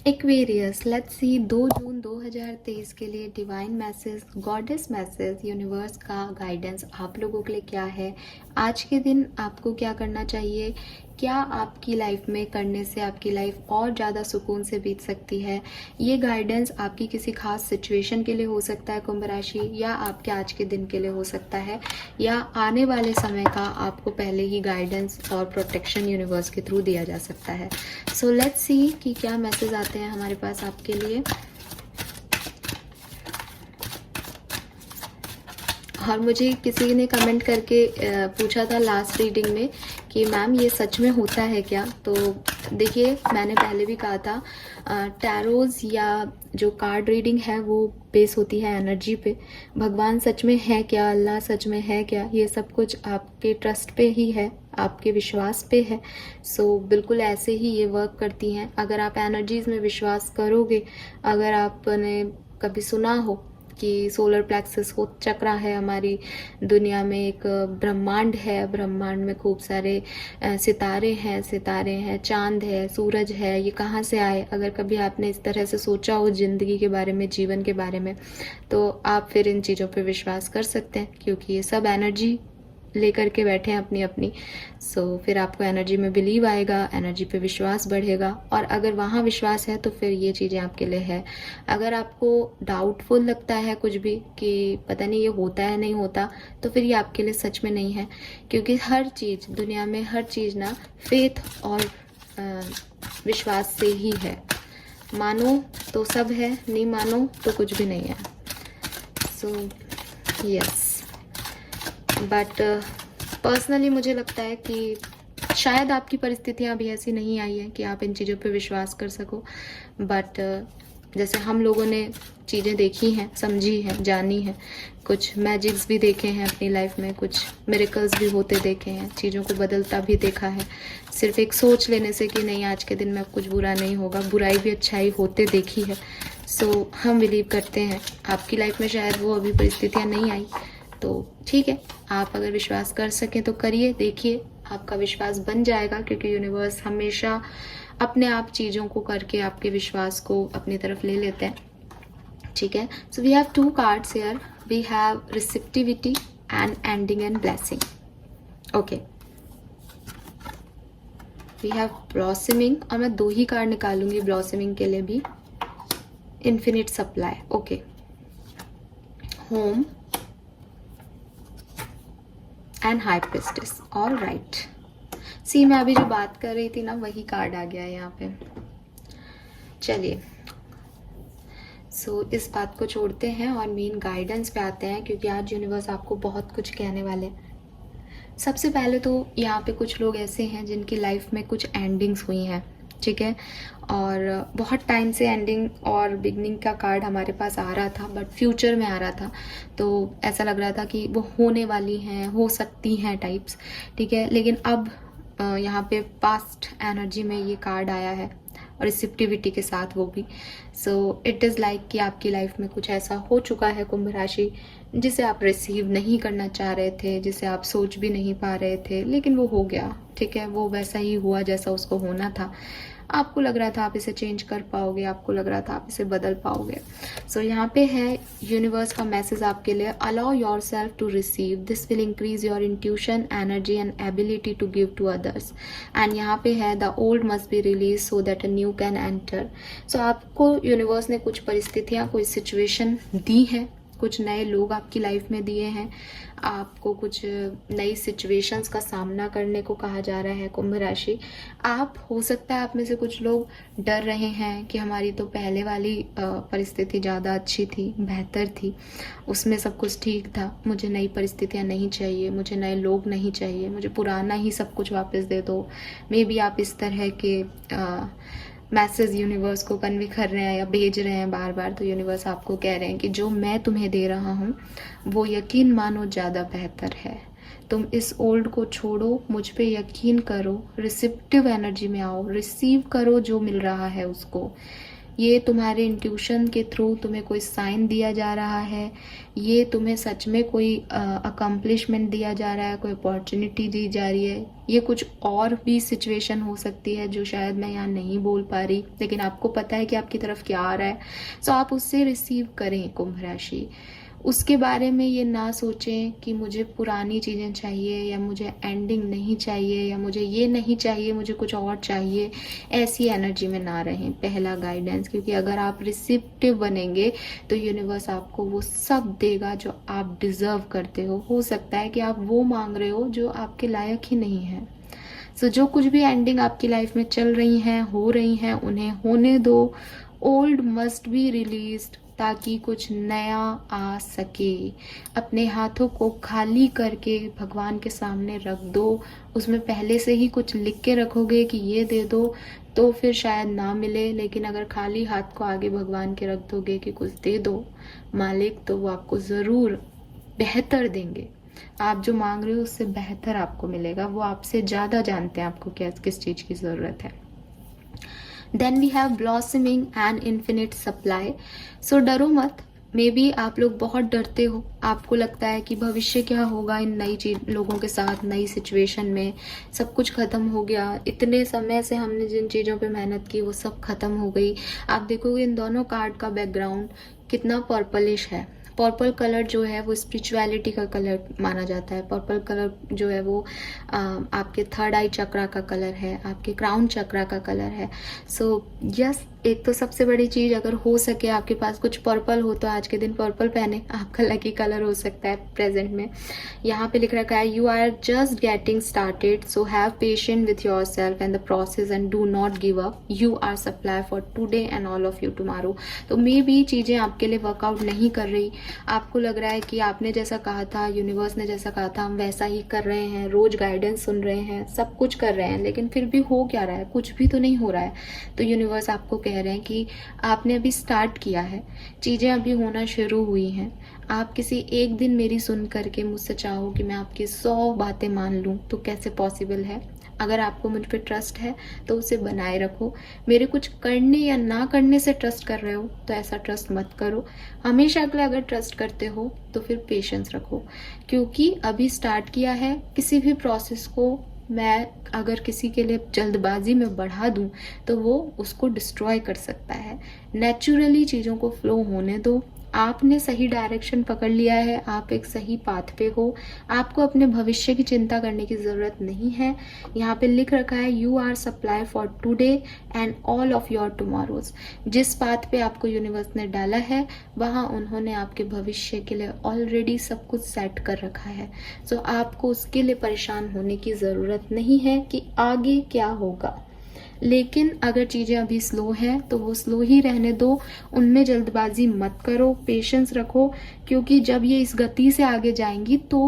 Aquarius, let's see 2 जून 2023 के लिए divine message, goddess message, universe का गाइडेंस आप लोगों के लिए क्या है। आज के दिन आपको क्या करना चाहिए, क्या आपकी लाइफ में करने से आपकी लाइफ और ज़्यादा सुकून से बीत सकती है। ये गाइडेंस आपकी किसी खास सिचुएशन के लिए हो सकता है कुंभ राशि, या आपके आज के दिन के लिए हो सकता है, या आने वाले समय का आपको पहले ही गाइडेंस और प्रोटेक्शन यूनिवर्स के थ्रू दिया जा सकता है। सो लेट्स सी कि क्या मैसेज आते हैं हमारे पास आपके लिए। और मुझे किसी ने कमेंट करके पूछा था लास्ट रीडिंग में कि मैम ये सच में होता है क्या। तो देखिए, मैंने पहले भी कहा था, टैरोज या जो कार्ड रीडिंग है वो बेस होती है एनर्जी पे। भगवान सच में है क्या, अल्लाह सच में है क्या, ये सब कुछ आपके ट्रस्ट पे ही है, आपके विश्वास पे है। सो बिल्कुल ऐसे ही ये वर्क करती हैं। अगर आप एनर्जीज में विश्वास करोगे, अगर आपने कभी सुना हो कि सोलर प्लेक्सस हो चक्रा है, हमारी दुनिया में एक ब्रह्मांड है, ब्रह्मांड में खूब सारे सितारे हैं, चांद है, सूरज है, ये कहाँ से आए। अगर कभी आपने इस तरह से सोचा हो ज़िंदगी के बारे में, जीवन के बारे में, तो आप फिर इन चीज़ों पे विश्वास कर सकते हैं, क्योंकि ये सब एनर्जी लेकर के बैठे हैं अपनी अपनी। सो फिर आपको एनर्जी में बिलीव आएगा, एनर्जी पे विश्वास बढ़ेगा, और अगर वहाँ विश्वास है तो फिर ये चीज़ें आपके लिए है। अगर आपको डाउटफुल लगता है कुछ भी कि पता नहीं ये होता है नहीं होता, तो फिर ये आपके लिए सच में नहीं है। क्योंकि हर चीज़ दुनिया में, हर चीज़ ना फेथ और विश्वास से ही है। मानो तो सब है, नहीं मानो तो कुछ भी नहीं है। सो यस, बट पर्सनली मुझे लगता है कि शायद आपकी परिस्थितियाँ अभी ऐसी नहीं आई हैं कि आप इन चीज़ों पे विश्वास कर सको। बट जैसे हम लोगों ने चीज़ें देखी हैं, समझी हैं, जानी हैं, कुछ मैजिक्स भी देखे हैं अपनी लाइफ में, कुछ मिरेकल्स भी होते देखे हैं, चीज़ों को बदलता भी देखा है। सिर्फ एक सोच लेने से कि नहीं आज के दिन में कुछ बुरा नहीं होगा, बुराई भी अच्छाई होते देखी है। सो हम बिलीव करते हैं। आपकी लाइफ में शायद वो अभी परिस्थितियाँ नहीं आई, तो ठीक है, आप अगर विश्वास कर सकें तो करिए, देखिए आपका विश्वास बन जाएगा, क्योंकि यूनिवर्स हमेशा अपने आप चीज़ों को करके आपके विश्वास को अपनी तरफ ले लेते हैं। ठीक है, so we have 2 cards here, we have receptivity and ending and blessing. Okay, we have blossoming, और मैं 2 ही कार्ड निकालूंगी ब्लॉसमिंग के लिए भी। Infinite supply, okay, home and high priestess. All right, see मैं अभी जो बात कर रही थी ना, वही कार्ड आ गया है यहाँ पे। चलिए, सो इस बात को छोड़ते हैं और मेन गाइडेंस पे आते हैं, क्योंकि आज यूनिवर्स आपको बहुत कुछ कहने वाले हैं। सबसे पहले तो यहाँ पे कुछ लोग ऐसे हैं जिनकी लाइफ में कुछ एंडिंग्स हुई हैं, ठीक है, और बहुत टाइम से एंडिंग और बिगनिंग का कार्ड हमारे पास आ रहा था, बट फ्यूचर में आ रहा था, तो ऐसा लग रहा था कि वो होने वाली हैं, हो सकती हैं टाइप्स, ठीक है। लेकिन अब यहाँ पे पास्ट एनर्जी में ये कार्ड आया है, और रिसेप्टिविटी के साथ वो भी। सो इट इज़ लाइक कि आपकी लाइफ में कुछ ऐसा हो चुका है कुंभ राशि, जिसे आप रिसीव नहीं करना चाह रहे थे, जिसे आप सोच भी नहीं पा रहे थे, लेकिन वो हो गया, ठीक है, वो वैसा ही हुआ जैसा उसको होना था। आपको लग रहा था आप इसे चेंज कर पाओगे, आपको लग रहा था आप इसे बदल पाओगे। सो यहाँ पे है यूनिवर्स का मैसेज आपके लिए, allow yourself to receive, this will increase your intuition, energy and ability to give to others. And यहाँ पे है the old must be release so that a new can enter. So आपको universe ने कुछ परिस्थितियाँ, कोई situation दी है, कुछ नए लोग आपकी लाइफ में दिए हैं, आपको कुछ नई सिचुएशंस का सामना करने को कहा जा रहा है कुंभ राशि। आप, हो सकता है आप में से कुछ लोग डर रहे हैं कि हमारी तो पहले वाली परिस्थिति ज़्यादा अच्छी थी, बेहतर थी, उसमें सब कुछ ठीक था, मुझे नई परिस्थितियाँ नहीं चाहिए, मुझे नए लोग नहीं चाहिए, मुझे पुराना ही सब कुछ वापस दे दो। मे बी आप इस तरह के मैसेज यूनिवर्स को कन्वे कर रहे हैं या भेज रहे हैं बार बार। तो यूनिवर्स आपको कह रहे हैं कि जो मैं तुम्हें दे रहा हूँ वो यकीन मानो ज़्यादा बेहतर है। तुम इस ओल्ड को छोड़ो, मुझ पे यकीन करो, रिसेप्टिव एनर्जी में आओ, रिसीव करो जो मिल रहा है उसको। ये तुम्हारे इंट्यूशन के थ्रू तुम्हें कोई साइन दिया जा रहा है, ये तुम्हें सच में कोई अकम्पलिशमेंट दिया जा रहा है, कोई अपॉर्चुनिटी दी जा रही है। ये कुछ और भी सिचुएशन हो सकती है जो शायद मैं यहाँ नहीं बोल पा रही, लेकिन आपको पता है कि आपकी तरफ क्या आ रहा है। सो आप उससे रिसीव करें कुंभ राशि। उसके बारे में ये ना सोचें कि मुझे पुरानी चीज़ें चाहिए या मुझे एंडिंग नहीं चाहिए या मुझे ये नहीं चाहिए, मुझे कुछ और चाहिए। ऐसी एनर्जी में ना रहें, पहला गाइडेंस। क्योंकि अगर आप रिसिप्टिव बनेंगे तो यूनिवर्स आपको वो सब देगा जो आप डिज़र्व करते हो सकता है कि आप वो मांग रहे हो जो आपके लायक ही नहीं है। सो जो कुछ भी एंडिंग आपकी लाइफ में चल रही हैं, हो रही हैं, उन्हें होने दो। ओल्ड मस्ट बी रिलीज्ड ताकि कुछ नया आ सके। अपने हाथों को खाली करके भगवान के सामने रख दो। उसमें पहले से ही कुछ लिख के रखोगे कि ये दे दो तो फिर शायद ना मिले, लेकिन अगर खाली हाथ को आगे भगवान के रख दोगे कि कुछ दे दो मालिक, तो वो आपको ज़रूर बेहतर देंगे। आप जो मांग रहे हो उससे बेहतर आपको मिलेगा। वो आपसे ज़्यादा जानते हैं आपको क्या किस चीज़ की ज़रूरत है। Then we have blossoming and infinite supply. So डरो मत। मे बी आप लोग बहुत डरते हो, आपको लगता है कि भविष्य क्या होगा इन नई चीज लोगों के साथ, नई सिचुएशन में। सब कुछ खत्म हो गया, इतने समय से हमने जिन चीज़ों पे मेहनत की वो सब खत्म हो गई। आप देखोगे इन दोनों कार्ड का बैकग्राउंड कितना पर्पलिश है। पर्पल कलर जो है वो स्पिरिचुअलिटी का कलर माना जाता है। पर्पल कलर जो है वो आपके थर्ड आई चक्रा का कलर है, आपके क्राउन चक्रा का कलर है। सो यस, एक तो सबसे बड़ी चीज़, अगर हो सके आपके पास कुछ पर्पल हो तो आज के दिन पर्पल पहने, आपका लकी कलर हो सकता है प्रेजेंट में। यहाँ पे लिख रखा है you are just getting started, so have patience with yourself and the process and do not give up. You are supply for today and all of you tomorrow. तो मे बी चीज़ें आपके लिए workout नहीं कर रही, आपको लग रहा है कि आपने जैसा कहा था, यूनिवर्स ने जैसा कहा था, हम वैसा ही कर रहे हैं, रोज गाइडेंस सुन रहे हैं, सब कुछ कर रहे हैं, लेकिन फिर भी हो क्या रहा है? कुछ भी तो नहीं हो रहा है। तो यूनिवर्स आपको कह रहे हैं कि आपने अभी स्टार्ट किया है, चीज़ें अभी होना शुरू हुई हैं। आप किसी एक दिन मेरी सुन करके मुझसे चाहो कि मैं आपकी 100 बातें मान लूँ तो कैसे पॉसिबल है? अगर आपको मुझ पे ट्रस्ट है तो उसे बनाए रखो। मेरे कुछ करने या ना करने से ट्रस्ट कर रहे हो तो ऐसा ट्रस्ट मत करो। हमेशा के लिए अगर ट्रस्ट करते हो तो फिर पेशेंस रखो, क्योंकि अभी स्टार्ट किया है। किसी भी प्रोसेस को मैं अगर किसी के लिए जल्दबाजी में बढ़ा दूं तो वो उसको डिस्ट्रॉय कर सकता है। नेचुरली चीज़ों को फ्लो होने दो। आपने सही डायरेक्शन पकड़ लिया है, आप एक सही पाथ पे हो, आपको अपने भविष्य की चिंता करने की ज़रूरत नहीं है। यहाँ पे लिख रखा है you are supply for today and all of your tomorrows. जिस पाथ पे आपको यूनिवर्स ने डाला है वहाँ उन्होंने आपके भविष्य के लिए ऑलरेडी सब कुछ सेट कर रखा है। सो आपको उसके लिए परेशान होने की ज़रूरत नहीं है कि आगे क्या होगा। लेकिन अगर चीज़ें अभी स्लो हैं तो वो स्लो ही रहने दो, उनमें जल्दबाजी मत करो, पेशेंस रखो। क्योंकि जब ये इस गति से आगे जाएंगी तो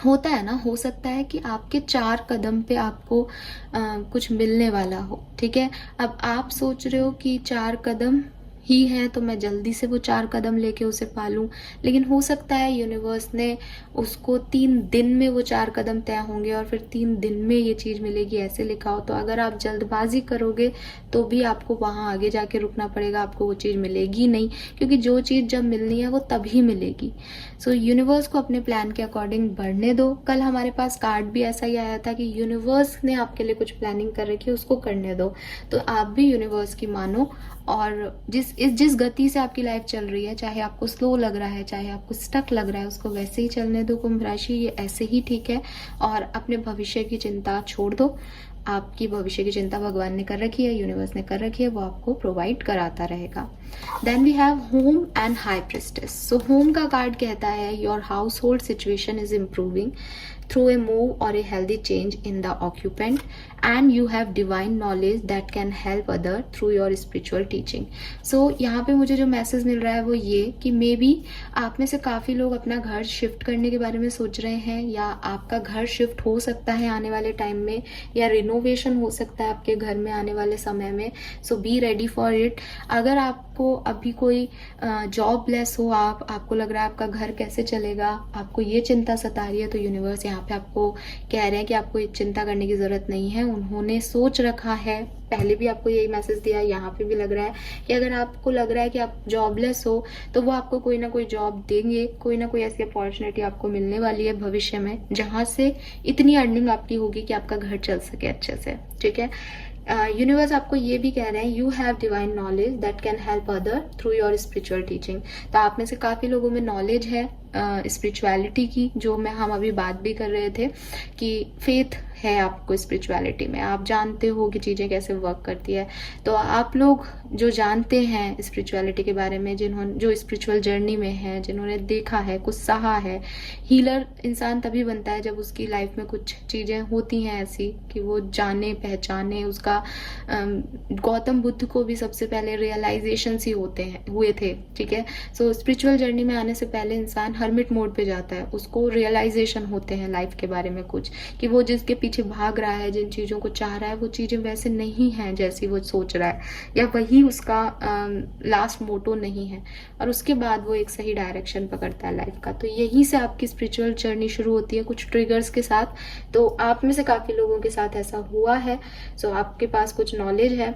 होता है ना, हो सकता है कि आपके 4 कदम पे आपको कुछ मिलने वाला हो। ठीक है, अब आप सोच रहे हो कि 4 कदम ही है तो मैं जल्दी से वो 4 कदम लेके उसे पालूं, लेकिन हो सकता है यूनिवर्स ने उसको 3 दिन में वो 4 कदम तय होंगे और फिर 3 दिन में ये चीज़ मिलेगी, ऐसे लिखा हो। तो अगर आप जल्दबाजी करोगे तो भी आपको वहाँ आगे जाके रुकना पड़ेगा, आपको वो चीज़ मिलेगी नहीं, क्योंकि जो चीज़ जब मिलनी है वो तभी मिलेगी। सो यूनिवर्स को अपने प्लान के अकॉर्डिंग बढ़ने दो। कल हमारे पास कार्ड भी ऐसा ही आया था कि यूनिवर्स ने आपके लिए कुछ प्लानिंग कर रखी है, उसको करने दो। तो आप भी यूनिवर्स की मानो और जिस गति से आपकी लाइफ चल रही है, चाहे आपको स्लो लग रहा है, चाहे आपको स्टक लग रहा है, उसको वैसे ही चलने दो कुंभ राशि, ये ऐसे ही ठीक है। और अपने भविष्य की चिंता छोड़ दो। आपकी भविष्य की चिंता भगवान ने कर रखी है, यूनिवर्स ने कर रखी है, वो आपको प्रोवाइड कराता रहेगा। Then we have home and high priestess. So home का कार्ड कहता है your household situation is improving through a move or a healthy change in the occupant, and you have divine knowledge that can help other through your spiritual teaching. So यहाँ पे मुझे जो message मिल रहा है वो ये कि may be आप में से काफ़ी लोग अपना घर शिफ्ट करने के बारे में सोच रहे हैं, या आपका घर शिफ्ट हो सकता है आने वाले टाइम में, या रिनोवेशन हो सकता है आपके घर में आने वाले समय में। सो बी रेडी फॉर इट। अगर आपको आपको अभी कोई जॉबलेस हो, आपको लग रहा है आपका घर कैसे चलेगा, आपको ये चिंता सता रही है, तो यूनिवर्स यहाँ पे आपको कह रहे हैं कि आपको चिंता करने की ज़रूरत नहीं है। उन्होंने सोच रखा है, पहले भी आपको यही मैसेज दिया, यहाँ पे भी लग रहा है कि अगर आपको लग रहा है कि आप जॉबलेस हो तो वो आपको कोई ना कोई जॉब देंगे, कोई ना कोई ऐसी अपॉर्चुनिटी आपको मिलने वाली है भविष्य में, जहाँ से इतनी अर्निंग आपकी होगी कि आपका घर चल सके अच्छे से। ठीक है, यूनिवर्स आपको ये भी कह रहे हैं, you have divine knowledge that can help other through your spiritual teaching. तो आप में से काफ़ी लोगों में नॉलेज है स्पिरिचुअलिटी की, जो हम अभी बात भी कर रहे थे कि फेथ है आपको स्पिरिचुअलिटी में, आप जानते हो कि चीज़ें कैसे वर्क करती है। तो आप लोग जो जानते हैं स्पिरिचुअलिटी के बारे में, जो स्पिरिचुअल जर्नी में है, जिन्होंने देखा है, कुछ सहा है, हीलर इंसान तभी बनता है जब उसकी लाइफ में कुछ चीज़ें होती हैं ऐसी कि वो जाने पहचाने उसका। गौतम बुद्ध को भी सबसे पहले रियलाइजेशन ही हुए थे। ठीक है, सो स्पिरिचुअल जर्नी में आने से पहले इंसान हर्मिट मोड पे जाता है, उसको रियलाइजेशन होते हैं लाइफ के बारे में कुछ, कि वो जिसके पीछे भाग रहा है, जिन चीज़ों को चाह रहा है, वो चीज़ें वैसे नहीं हैं जैसी वो सोच रहा है, या वही उसका लास्ट मोटो नहीं है, और उसके बाद वो एक सही डायरेक्शन पकड़ता है लाइफ का। तो यहीं से आपकी स्पिरिचुअल जर्नी शुरू होती है, कुछ ट्रिगर्स के साथ। तो आप में से काफ़ी लोगों के साथ ऐसा हुआ है, सो आपके पास कुछ नॉलेज है।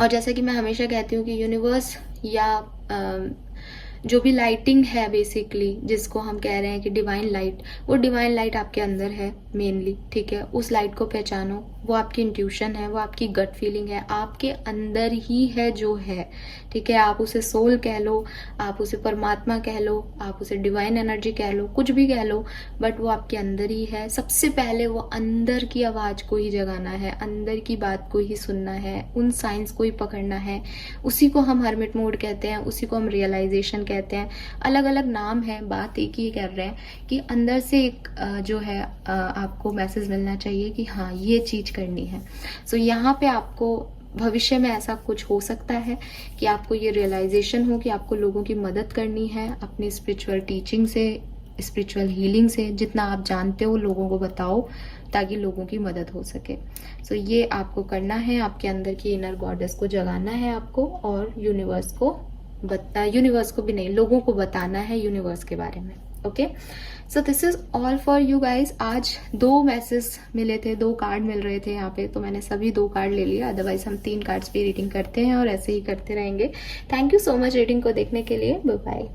और जैसे कि मैं हमेशा कहती हूँ कि यूनिवर्स या जो भी लाइटिंग है बेसिकली, जिसको हम कह रहे हैं कि डिवाइन लाइट, वो डिवाइन लाइट आपके अंदर है मेनली। ठीक है, उस लाइट को पहचानो, वो आपकी इंट्यूशन है, वो आपकी गट फीलिंग है, आपके अंदर ही है जो है। ठीक है, आप उसे सोल कह लो, आप उसे परमात्मा कह लो, आप उसे डिवाइन एनर्जी कह लो, कुछ भी कह लो, बट वो आपके अंदर ही है। सबसे पहले वो अंदर की आवाज़ को ही जगाना है, अंदर की बात को ही सुनना है, उन साइंस को ही पकड़ना है। उसी को हम हर्मिट मोड कहते हैं, उसी को हम रियलाइजेशन कहते हैं। अलग अलग नाम है, बात एक ही कर रहे हैं कि अंदर से एक जो है आपको मैसेज मिलना चाहिए कि हाँ ये चीज़ करनी है। सो यहाँ पे आपको भविष्य में ऐसा कुछ हो सकता है कि आपको ये रियलाइजेशन हो कि आपको लोगों की मदद करनी है, अपनी स्पिरिचुअल टीचिंग से, स्पिरिचुअल हीलिंग से, जितना आप जानते हो लोगों को बताओ ताकि लोगों की मदद हो सके। सो ये आपको करना है, आपके अंदर की इनर गॉडेस को जगाना है आपको, और यूनिवर्स को भी नहीं, लोगों को बताना है यूनिवर्स के बारे में। Okay, so this is all for you guys. आज 2 मैसेज मिले थे, 2 कार्ड मिल रहे थे यहाँ पे, तो मैंने सभी 2 कार्ड ले लिया। अदरवाइज हम 3 कार्ड्स पे रीडिंग करते हैं और ऐसे ही करते रहेंगे। Thank you so much reading को देखने के लिए। Bye bye.